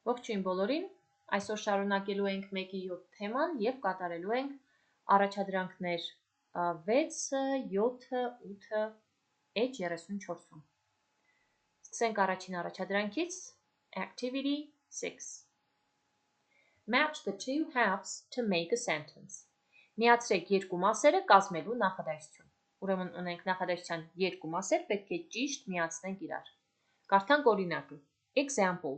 Ողջույն բոլորին, այսօր շարունակելու ենք 1-7 թեման և կատարելու ենք առաջադրանքներ 6, 7, 8, էջ 34-ում։ Սկսենք առաջին առաջադրանքից, Activity 6. Match the two halves to make a sentence. Միացրեք երկու մասերը կազմելու նախադասություն։ Ուրեմն ունենք նախադասության երկու մասեր, պետք է ճիշտ միացնենք իրար։ Կարդանք օրինակը։ Example.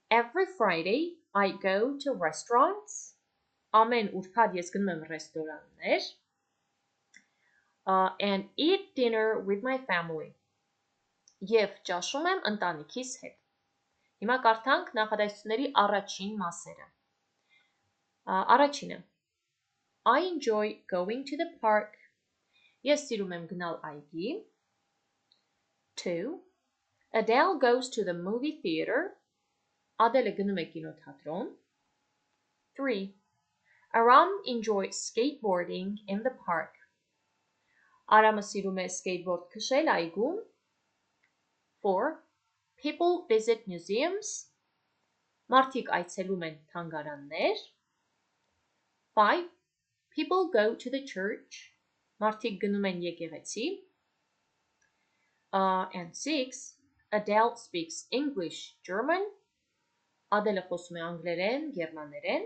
Every Friday I go to restaurants. Ամեն ուրբաթ ես գնում եմ ռեստորաններ and eat dinner with my family. Եվ ճաշում եմ ընտանիքիս հետ։ Հիմա կարդանք նախադասությունների առաջին մասերը։ Առաջինը. I enjoy going to the park. Ես սիրում եմ գնալ այգի։ 2. Adele goes to the movie theater. Adele գնում է կինոթատրոն։ 3. Aram enjoys skateboarding in the park. Արամը սիրում է skateboard քշել այգում։ 4. People visit museums. Մարդիկ այցելում են թանգարաններ։ 5. People go to the church. Մարդիկ գնում են եկեղեցի։ And 6. Adele speaks English, German. Adele խոսում է անգլերեն, գերմաներեն։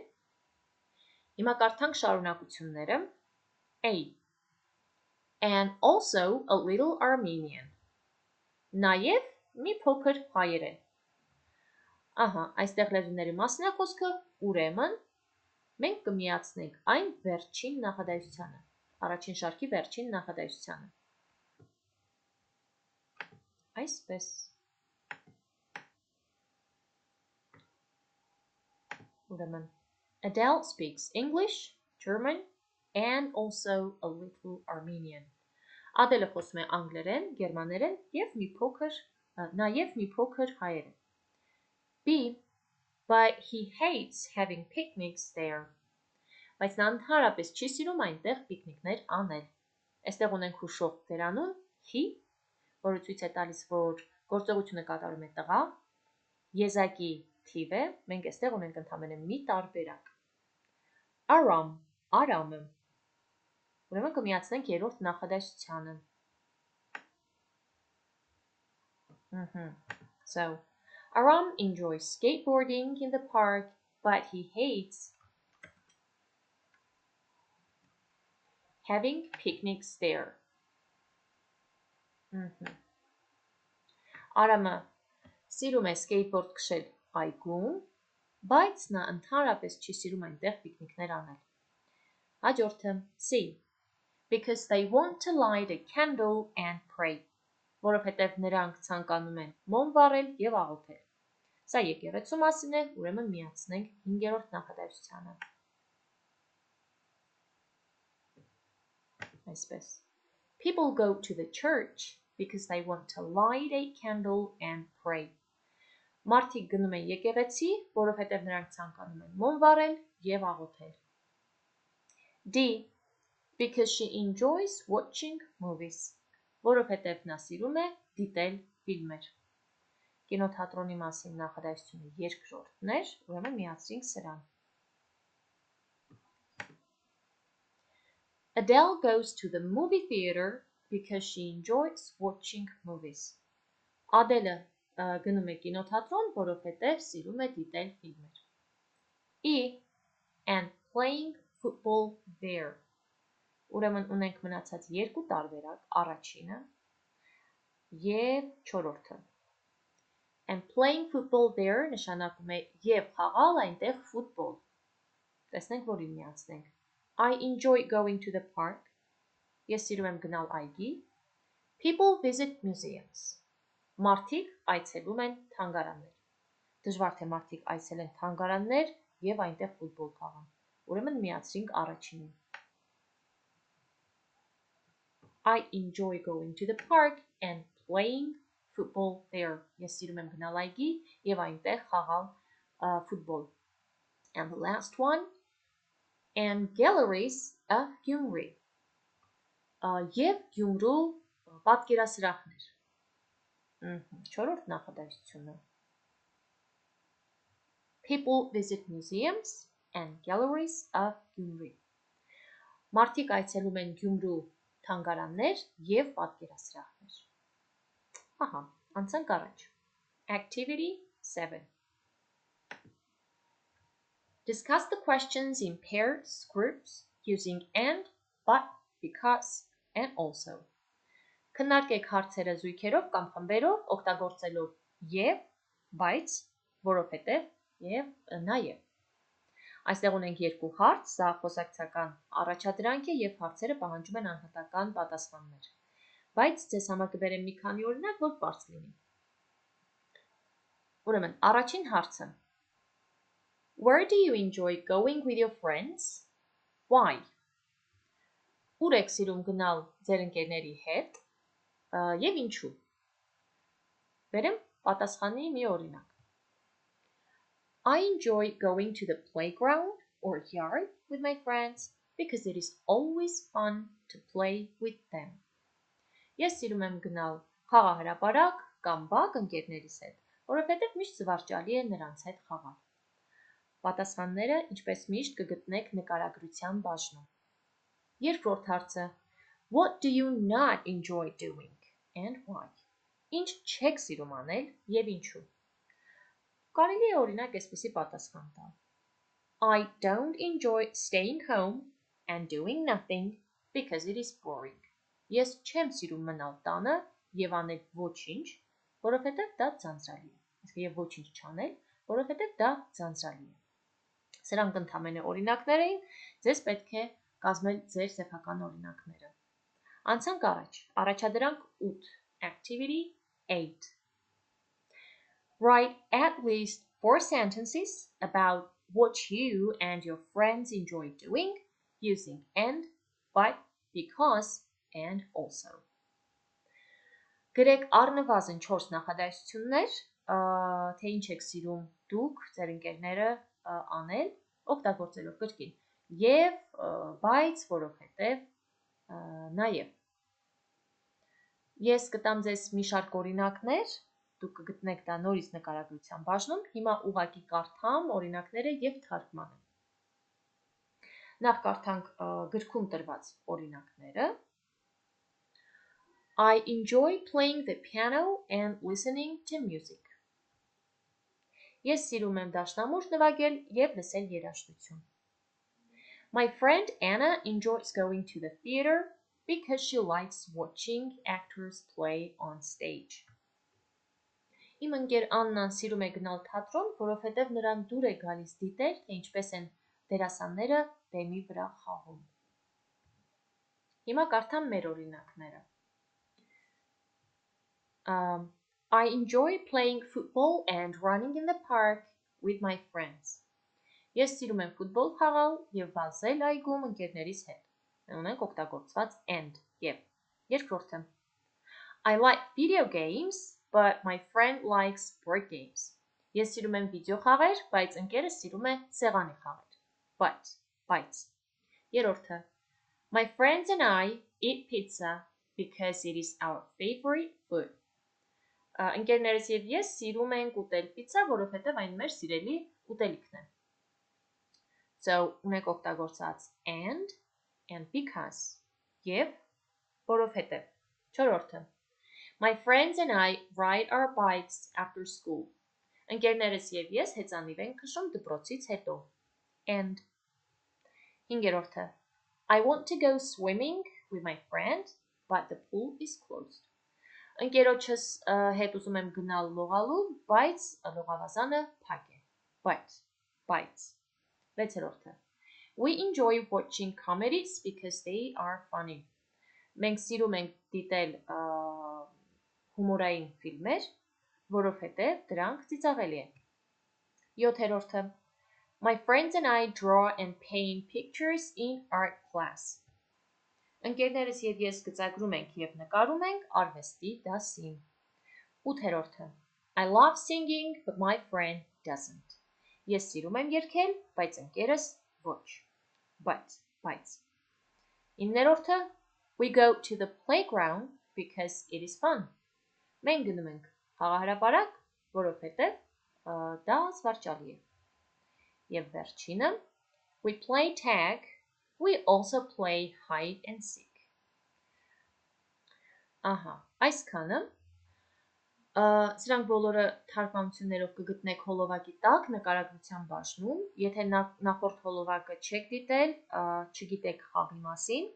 Հիմա կարդանք շարունակությունները։ A. And also a little Armenian. Նաև մի փոքր հայերեն։ Ահա, այստեղ լեզուների մասին է խոսքը, ուրեմն մենք կմիացնենք այն վերջին նախադասությանը, առաջին շարքի վերջին նախադասությանը։ Այսպես։ Ուրեմն Adele speaks English, German, and also a little Armenian. Adele խոսում է անգլերեն, գերմաներեն և նաև մի փոքր հայերեն։ B. But he hates having picnics there. Բայց նա ընդհանրապես չի սիրում այնտեղ պիկնիկներ անել։ Այստեղ ունենք հուշող դերանուն he, որը ցույց է տալիս, որ գործողությունը կատարում է տղա, եզակի թիվ է, մենք այստեղ ունենք ընդամենը մի տարբերակ։ Aram, Արամը։ Ուրեմն կմիացնենք երրորդ նախադասությանը։ So, Aram enjoys skateboarding in the park, but he hates having picnics there. Արամը սիրում է skateboard քշել այգում, բայց նա ընդհանրապես չի սիրում այնտեղ պիկնիկներ անել։ Հաջորդը C. Because they want to light a candle and pray. Որովհետև նրանք ցանկանում են մոմ վառել և աղոթել։ Սա եկեղեցու մասին է, ուրեմն միացնենք 5-րդ նախադասությանը։ Այսպես։ People go to the church because they want to light a candle and pray. Մարդիկ գնում են եկեղեցի, որովհետև նրանք ցանկանում են մոմ վառել և աղոթել։ D. Because she enjoys watching movies. Որովհետև նա սիրում է դիտել ֆիլմեր։ Կինոթատրոնի մասին նախադասությունը երկրորդն էր, ուրեմն միացրինք սրան։ Adele goes to the movie theater because she enjoys watching movies. Adele գնում է կինոթատրոն, որովհետև սիրում է դիտել ֆիլմեր։ E. And playing football there. Ուրեմն ունենք մնացած երկու տարբերակ, առաջինը և չորրորդը։ And playing football there նշանակում է և խաղալ այնտեղ ֆուտբոլ։ Տեսնենք, որին միացնենք։ I enjoy going to the park. Ես սիրում եմ գնալ այգի։ People visit museums. Մարդիկ այցելում են թանգարաններ։ Դժվար թե մարդիկ այցելեն թանգարաններ և այնտեղ ֆուտբոլ խաղան։ Ուրեմն միացրինք առաջինին։ I enjoy going to the park and playing football there. Ես սիրում եմ գնալ այգի և այնտեղ խաղալ ֆուտբոլ։ And the last one, and galleries of Gyumri. Եվ Գյումրու պատկերասրահներ։ Չորրորդ նախադասությունը։ People visit museums and galleries of Gyumri. Մարդիկ այցելում են Գյումրու թանգարաններ և պատկերասրահներ։ Ահա, անցանք առաջ։ Activity 7. Discuss the questions in pairs, groups, using and, but, because, and also. Քննարկեք հարցերը զույգերով կամ խմբերով, օգտագործելով և, բայց, որովհետև և նաև։ Այստեղ ունենք երկու հարց, սա խոսակցական առաջադրանք է և հարցերը պահանջում են անհատական պատասխաններ։ Բայց ձեզ համար կբերեմ մի քանի օրինակ, որ պարզ լինի։ Ուրեմն, առաջին հարցը. Where do you enjoy going with your friends? Why? Ուր եք սիրում գնալ ձեր ընկերների հետ և ինչու։ Բերեմ պատասխանի մի օրինակ։ I enjoy going to the playground or yard with my friends because it is always fun to play with them. Ես սիրում եմ գնալ խաղահրապարակ կամ բակ ընկերներիս հետ, որովհետև միշտ զվարճալի է նրանց հետ խաղալ։ Պատասխանները, ինչպես միշտ, կգտնեք նկարագրության բաժնում։ Երկրորդ հարցը. What do you not enjoy doing and why? Ինչ չեք սիրում անել և ինչու։ Կարելի է օրինակ այսպիսի պատասխան տալ. I don't enjoy staying home and doing nothing because it is boring. Ես չեմ սիրում մնալ տանը և անել ոչինչ, որովհետև դա ձանձրալի է։ Այսինքն եւ ոչինչ չանել, որովհետև դա ձանձրալի է։ Սրանք ընդհանրապես օրինակներ էին, ձեզ պետք է կազմել ձեր սեփական օրինակները։ Անցանք առաջ, առաջադրանք 8, activity 8. Write at least 4 sentences about what you and your friends enjoy doing using and, but, because, and also. Գրեք առնվազն 4 նախադասություններ, թե ինչ եք սիրում դուք, ձեր ընկերները անել, օգտագործելով կրկին եւ, բայց, որովհետեւ, նաեւ։ Ես կտամ ձեզ մի շարք օրինակներ, դուք կգտնեք դա նորից նկարագրության բաժնում, հիմա ուղղակի կարդամ օրինակները եւ թարգմանեմ։ Նախ կարդանք գրքում տրված օրինակները։ I enjoy playing the piano and listening to music. Ես սիրում եմ դաշնամուր նվագել եւ լսել երաժշտություն։ My friend Anna enjoys going to the theater because she likes watching actors play on stage. Իմ ընկեր Աննան սիրում է գնալ թատրոն, որովհետև նրան դուր է գալիս դիտել, թե ինչպես են դերասանները բեմի վրա խաղում։ Հիմա կարդամ մեր օրինակները։ I enjoy playing football and running in the park with my friends. Ես սիրում եմ ֆուտբոլ խաղալ եւ վազել այգում ընկերներիս հետ։ Ունենք օգտագործված and եւ երկրորդը. I like video games, but my friend likes board games. Ես սիրում եմ վիդեո խաղեր, բայց ընկերս սիրում է սեղանի խաղեր։ Բայց երրորդը. My friends and I eat pizza because it is our favorite food. Ընկերներս եւ ես սիրում ենք ուտել պիցցա, որովհետեւ այն մեր սիրելի ուտելիքն է։ So, ունենք օգտագործած and because եւ որովհետեւ։ Չորրորդը. My friends and I ride our bikes after school. Ընկերներս եւ ես հեծանիվ ենք քշում դպրոցից հետո։ And հինգերորդը. I want to go swimming with my friend, but the pool is closed. Ընկերոջս հետ ուզում եմ գնալ լողալու, բայց լողավազանը փակ է։ Բայց։ Վեցերորդը. We enjoy watching comedies because they are funny. Մենք սիրում ենք դիտել հումորային ֆիլմեր, որովհետև դրանք ծիծաղելի են։ Յոթերորդը. My friends and I draw and paint pictures in art class. Ընկերներս եւ ես գծագրում ենք եւ նկարում ենք արվեստի դասին։ Ութերորդը. I love singing, but my friend doesn't. Ես սիրում եմ երգել, բայց ընկերս ոչ։ Բայց։ Իններորդը. We go to the playground because it is fun. Մենք գնում ենք խաղահրապարակ, որովհետև դա զվարճալի է։ Եվ վերջինը we play tag, we also play hide and seek. Ահա, այսքանը սրանք բոլորը թարգմանություններով կգտնեք հոլովակի տակ նկարագրության բաժնում, եթե նախորդ հոլովակը չեք դիտել, չգիտեք խաղի մասին,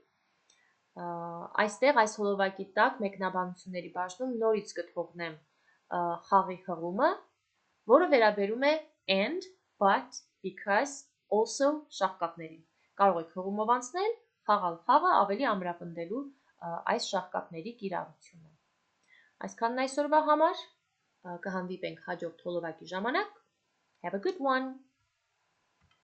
այստեղ այս հոլովակի տակ մեկնաբանությունների բաժնում նորից կթողնեմ խաղի հղումը, որը վերաբերում է and, but, because, also շաղկապներին։ Կարող եք հղումով անցնել, խաղալ խաղը ավելի ամրապնդելու այս շաղկապների կիրառությունը։ Այսքանն այսօրվա համար, կհանդիպենք հաջորդ հոլովակի ժամանակ։ Have a good one!